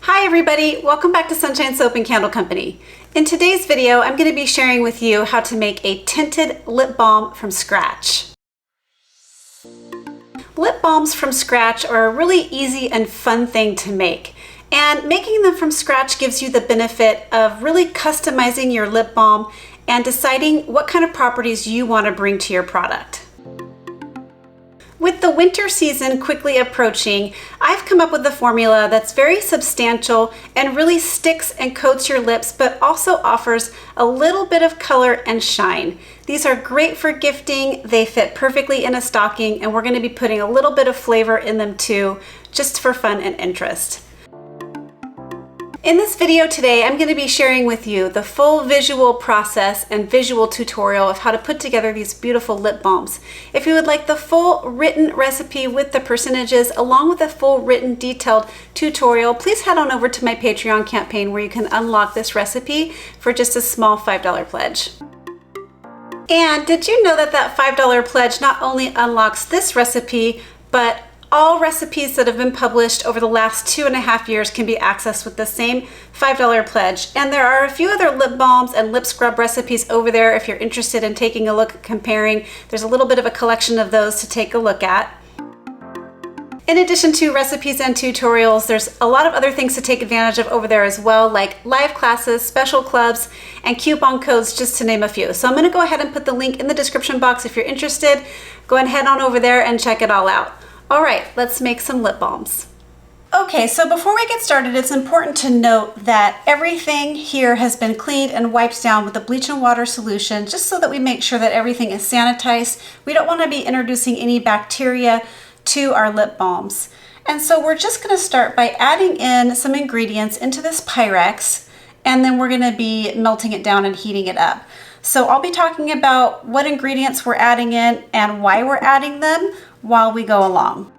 Hi everybody, welcome back to Sunshine Soap and Candle Company. In today's video, I'm going to be sharing with you how to make a tinted lip balm from scratch. Lip balms from scratch are a really easy and fun thing to make. And making them from scratch gives you the benefit of really customizing your lip balm and deciding what kind of properties you want to bring to your product. With the winter season quickly approaching, I've come up with a formula that's very substantial and really sticks and coats your lips, but also offers a little bit of color and shine. These are great for gifting, they fit perfectly in a stocking, and we're going to be putting a little bit of flavor in them too, just for fun and interest. In this video today, I'm going to be sharing with you the full visual process and visual tutorial of how to put together these beautiful lip balms. If you would like the full written recipe with the percentages along with a full written detailed tutorial, please head on over to my Patreon campaign where you can unlock this recipe for just a small $5 pledge. And did you know that that $5 pledge not only unlocks this recipe, but all recipes that have been published over the last 2.5 years can be accessed with the same $5 pledge. And there are a few other lip balms and lip scrub recipes over there if you're interested in taking a look, comparing. There's a little bit of a collection of those to take a look at. In addition to recipes and tutorials, there's a lot of other things to take advantage of over there as well, like live classes, special clubs, and coupon codes, just to name a few. So I'm going to go ahead and put the link in the description box if you're interested. Go ahead and head on over there and check it all out. All right, let's make some lip balms. Okay, so before we get started, it's important to note that everything here has been cleaned and wiped down with a bleach and water solution, just so that we make sure that everything is sanitized. We don't want to be introducing any bacteria to our lip balms. And so we're just going to start by adding in some ingredients into this Pyrex, and then we're going to be melting it down and heating it up. So I'll be talking about what ingredients we're adding in and why we're adding them while we go along.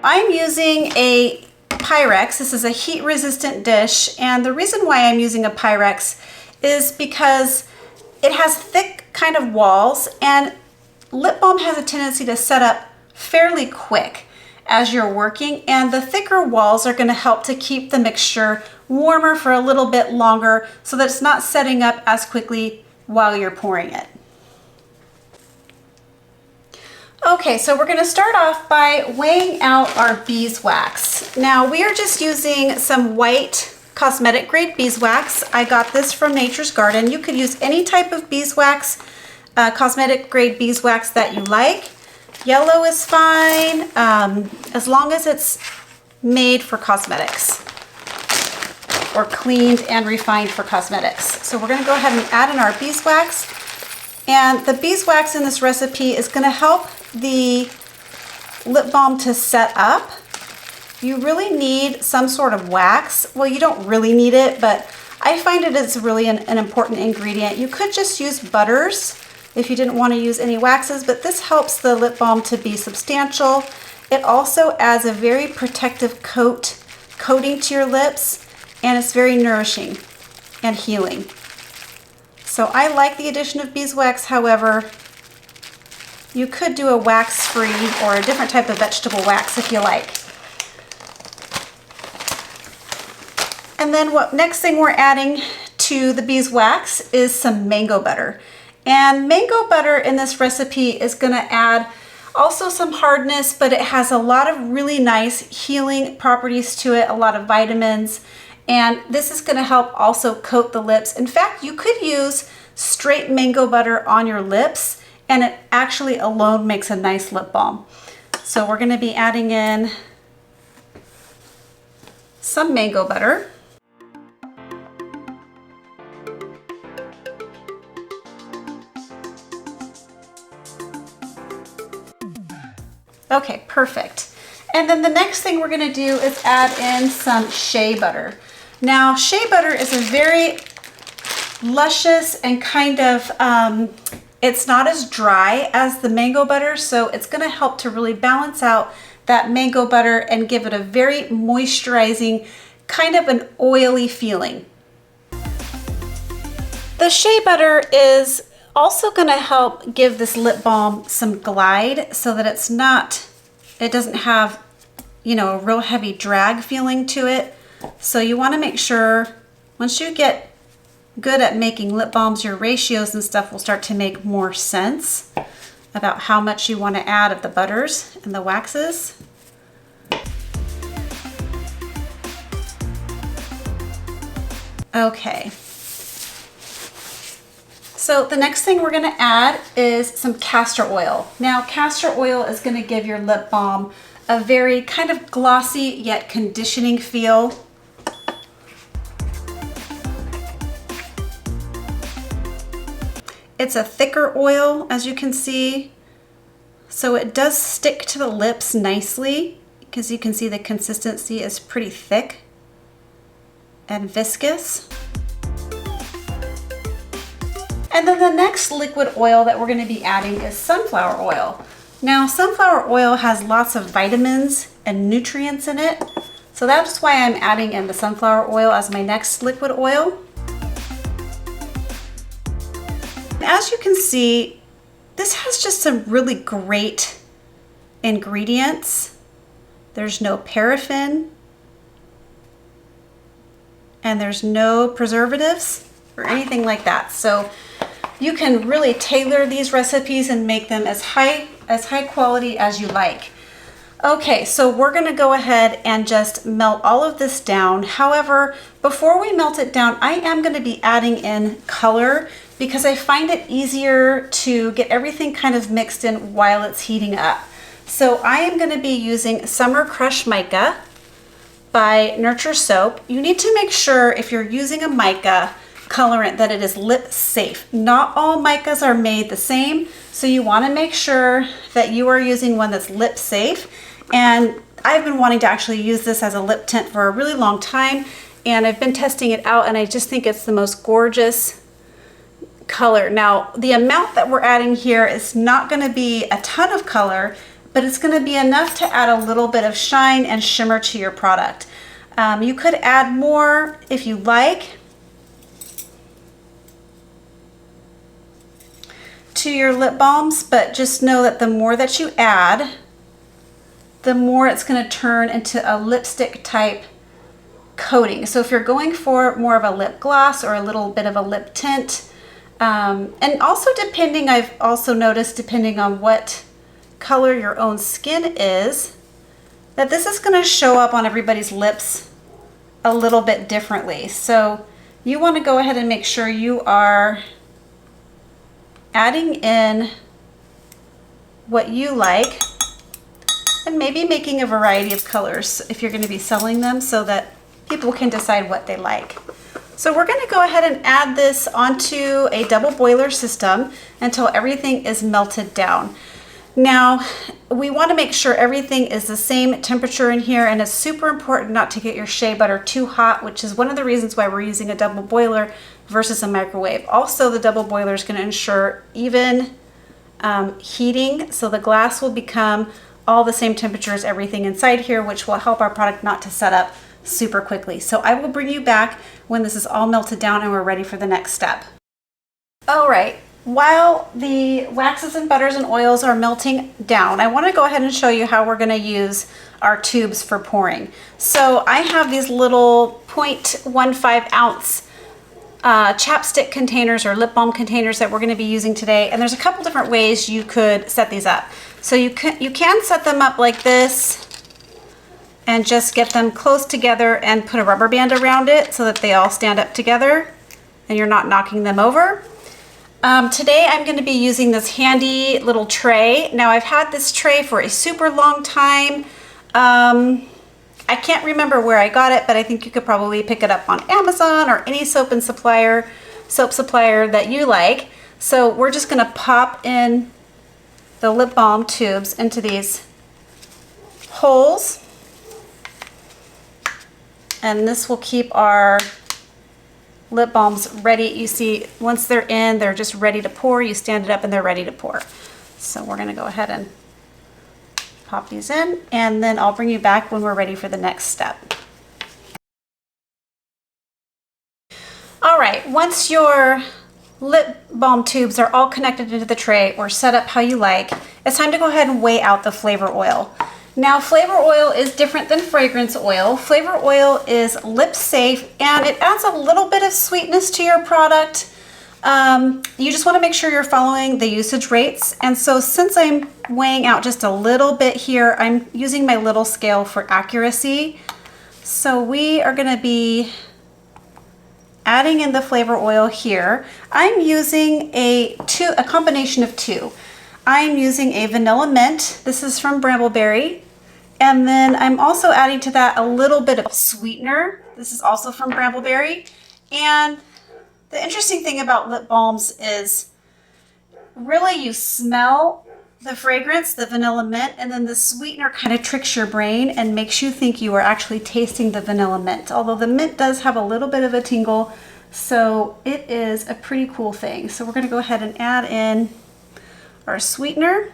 I'm using a Pyrex. This is a heat resistant dish, and the reason why I'm using a Pyrex is because it has thick kind of walls, and lip balm has a tendency to set up fairly quick as you're working, and the thicker walls are going to help to keep the mixture warmer for a little bit longer so that it's not setting up as quickly while you're pouring it. Okay, so we're going to start off by weighing out our beeswax. Now we are just using some white cosmetic grade beeswax. I got this from Nature's Garden. You could use any type of beeswax, cosmetic grade beeswax that you like. Yellow is fine, as long as it's made for cosmetics or cleaned and refined for cosmetics. So we're going to go ahead and add in our beeswax. And the beeswax in this recipe is going to help the lip balm to set up. You really need some sort of wax. Well, you don't really need it, but I find it is really an important ingredient. You could just use butters if you didn't want to use any waxes, but this helps the lip balm to be substantial. It also adds a very protective coating to your lips, and it's very nourishing and healing. So I like the addition of beeswax. However, you could do a wax-free or a different type of vegetable wax if you like. And then next thing we're adding to the beeswax is some mango butter. And mango butter in this recipe is going to add also some hardness, but it has a lot of really nice healing properties to it, a lot of vitamins. And this is going to help also coat the lips. In fact, you could use straight mango butter on your lips, and it actually alone makes a nice lip balm. So we're going to be adding in some mango butter. Okay, perfect. And then the next thing we're going to do is add in some shea butter. Now, shea butter is a very luscious and kind of, it's not as dry as the mango butter, so it's going to help to really balance out that mango butter and give it a very moisturizing, kind of an oily feeling. The shea butter is also going to help give this lip balm some glide so that it doesn't have you know, a real heavy drag feeling to it. So you want to make sure once you get good at making lip balms, your ratios and stuff will start to make more sense about how much you want to add of the butters and the waxes. Okay. So the next thing we're going to add is some castor oil. Now, castor oil is going to give your lip balm a very kind of glossy yet conditioning feel. It's a thicker oil, as you can see, so it does stick to the lips nicely, because you can see the consistency is pretty thick and viscous. And then the next liquid oil that we're going to be adding is sunflower oil. Now, sunflower oil has lots of vitamins and nutrients in it, so that's why I'm adding in the sunflower oil as my next liquid oil. As you can see, this has just some really great ingredients. There's no paraffin, and there's no preservatives or anything like that. So you can really tailor these recipes and make them as high quality as you like. Okay, so we're gonna go ahead and just melt all of this down. However, before we melt it down, I am gonna be adding in color because I find it easier to get everything kind of mixed in while it's heating up. So I am gonna be using Summer Crush Mica by Nurture Soap. You need to make sure if you're using a mica colorant that it is lip safe. Not all micas are made the same, so you want to make sure that you are using one that's lip safe. And I've been wanting to actually use this as a lip tint for a really long time, and I've been testing it out, and I just think it's the most gorgeous color. Now, the amount that we're adding here is not going to be a ton of color, but it's going to be enough to add a little bit of shine and shimmer to your product. You could add more if you like to your lip balms, but just know that the more that you add, the more it's going to turn into a lipstick type coating. So if you're going for more of a lip gloss or a little bit of a lip tint, and also depending, I've also noticed, depending on what color your own skin is, that this is going to show up on everybody's lips a little bit differently. So you want to go ahead and make sure you are adding in what you like, and maybe making a variety of colors if you're going to be selling them so that people can decide what they like. So we're going to go ahead and add this onto a double boiler system until everything is melted down. Now, we want to make sure everything is the same temperature in here, and it's super important not to get your shea butter too hot, which is one of the reasons why we're using a double boiler versus a microwave. Also, the double boiler is going to ensure even heating, so the glass will become all the same temperature as everything inside here, which will help our product not to set up super quickly. So I will bring you back when this is all melted down and we're ready for the next step. All right, while the waxes and butters and oils are melting down, I want to go ahead and show you how we're going to use our tubes for pouring. So I have these little 0.15 ounce chapstick containers or lip balm containers that we're going to be using today, and there's a couple different ways you could set these up. So you can set them up like this and just get them close together and put a rubber band around it so that they all stand up together and you're not knocking them over. Today I'm going to be using this handy little tray. Now, I've had this tray for a super long time. I can't remember where I got it, but I think you could probably pick it up on Amazon or any soap supplier that you like. So we're just going to pop in the lip balm tubes into these holes, and this will keep our lip balms ready. You see, once they're in, they're just ready to pour. You stand it up and they're ready to pour. So we're going to go ahead and pop these in, and then I'll bring you back when we're ready for the next step. All right, once your lip balm tubes are all connected into the tray or set up how you like, it's time to go ahead and weigh out the flavor oil. Now, flavor oil is different than fragrance oil. Flavor oil is lip safe and it adds a little bit of sweetness to your product. You just want to make sure you're following the usage rates. And so since I'm weighing out just a little bit here, I'm using my little scale for accuracy. So we are going to be adding in the flavor oil here. I'm using a combination of two. I'm using a vanilla mint. This is from Brambleberry. And then I'm also adding to that a little bit of sweetener. This is also from Brambleberry. And the interesting thing about lip balms is really you smell the fragrance, the vanilla mint, and then the sweetener kind of tricks your brain and makes you think you are actually tasting the vanilla mint. Although the mint does have a little bit of a tingle, so it is a pretty cool thing. So we're going to go ahead and add in our sweetener.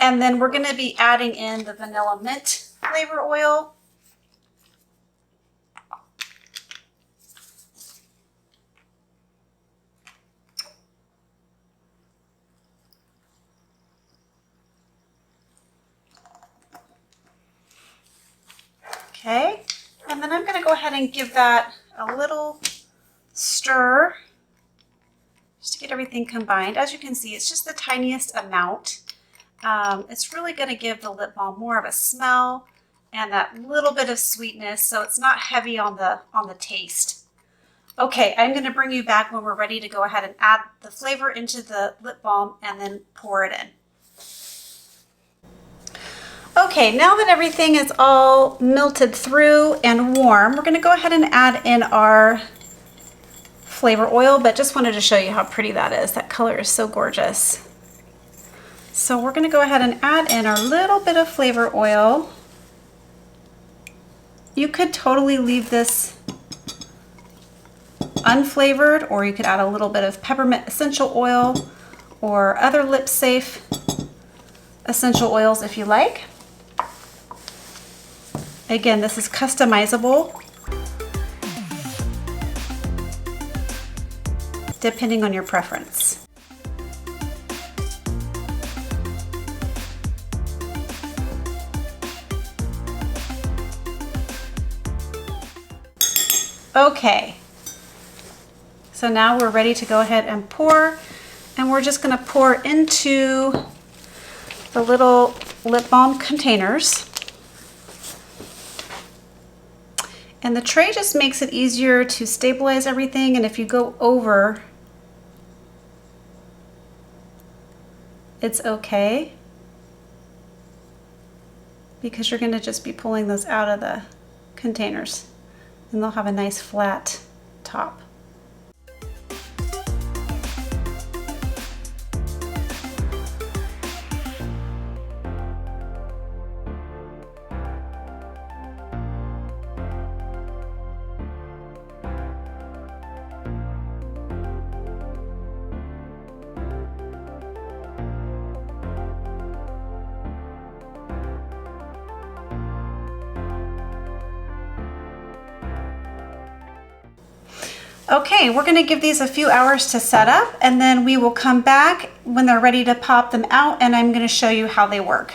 And then we're going to be adding in the vanilla mint flavor oil. Okay, and then I'm going to go ahead and give that a little stir just to get everything combined. As you can see, it's just the tiniest amount. It's really going to give the lip balm more of a smell and that little bit of sweetness, so it's not heavy on the taste. Okay, I'm going to bring you back when we're ready to go ahead and add the flavor into the lip balm and then pour it in. Okay, now that everything is all melted through and warm, we're going to go ahead and add in our flavor oil, but just wanted to show you how pretty that is. That color is so gorgeous. So we're going to go ahead and add in our little bit of flavor oil. You could totally leave this unflavored, or you could add a little bit of peppermint essential oil or other lip safe essential oils if you like. Again, this is customizable depending on your preference. Okay, so now we're ready to go ahead and pour, and we're just going to pour into the little lip balm containers. And the tray just makes it easier to stabilize everything, and if you go over, it's okay, because you're going to just be pulling those out of the containers and they'll have a nice flat top. Okay, we're going to give these a few hours to set up, and then we will come back when they're ready to pop them out, and I'm going to show you how they work.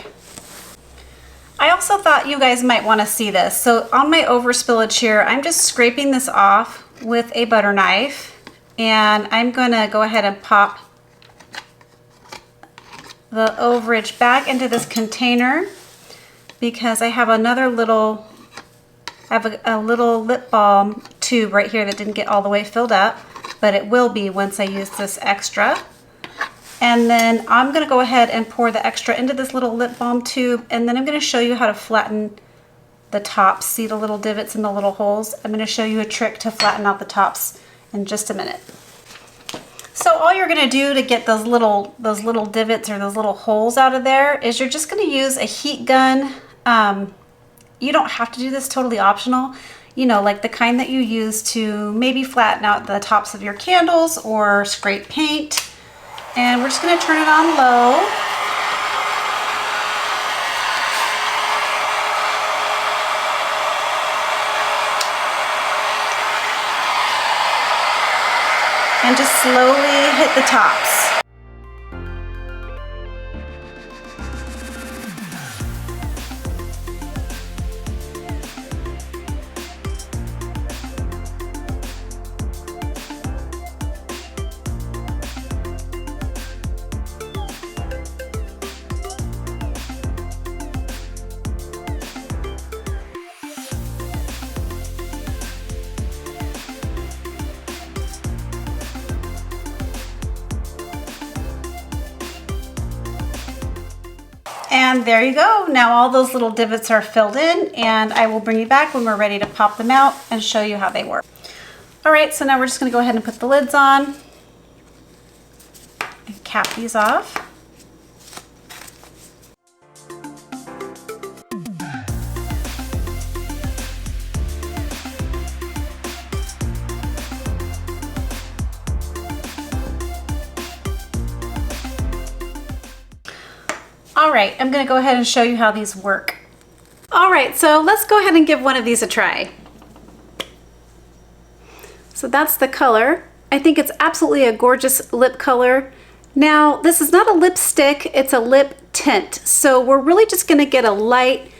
I also thought you guys might want to see this. So on my overspillage here, I'm just scraping this off with a butter knife, and I'm going to go ahead and pop the overage back into this container because I have another little a little lip balm tube right here that didn't get all the way filled up, but it will be once I use this extra. And then I'm going to go ahead and pour the extra into this little lip balm tube, and then I'm going to show you how to flatten the tops. See the little divots and the little holes? I'm going to show you a trick to flatten out the tops in just a minute. So all you're going to do to get those little divots or those little holes out of there is you're just going to use a heat gun. You don't have to do this, totally optional. You know, like the kind that you use to maybe flatten out the tops of your candles or scrape paint. And we're just going to turn it on low. And just slowly hit the tops. And there you go. Now all those little divots are filled in, and I will bring you back when we're ready to pop them out and show you how they work. All right, so now we're just gonna go ahead and put the lids on and cap these off. All right, I'm gonna go ahead and show you how these work. All right, so let's go ahead and give one of these a try. So that's the color. I think it's absolutely a gorgeous lip color. Now, this is not a lipstick, it's a lip tint. So we're really just gonna get a light,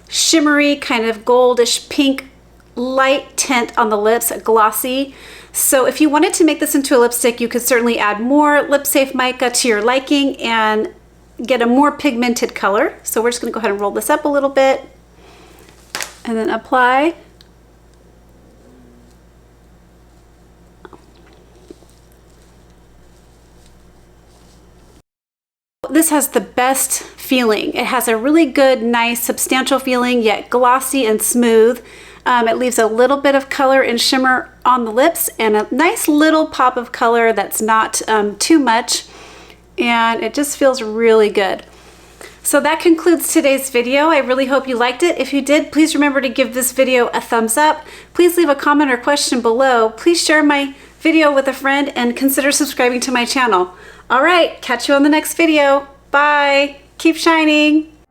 shimmery, kind of goldish pink, light tint on the lips, glossy. So if you wanted to make this into a lipstick, you could certainly add more Lip Safe mica to your liking and get a more pigmented color. So we're just gonna go ahead and roll this up a little bit and then apply. This has the best feeling. It has a really good, nice, substantial feeling, yet glossy and smooth. It leaves a little bit of color and shimmer on the lips and a nice little pop of color that's not too much. And it just feels really good. So that concludes today's video. I really hope you liked it. If you did, please remember to give this video a thumbs up. Please leave a comment or question below. Please share my video with a friend and consider subscribing to my channel. All right, catch you on the next video. Bye. Keep shining.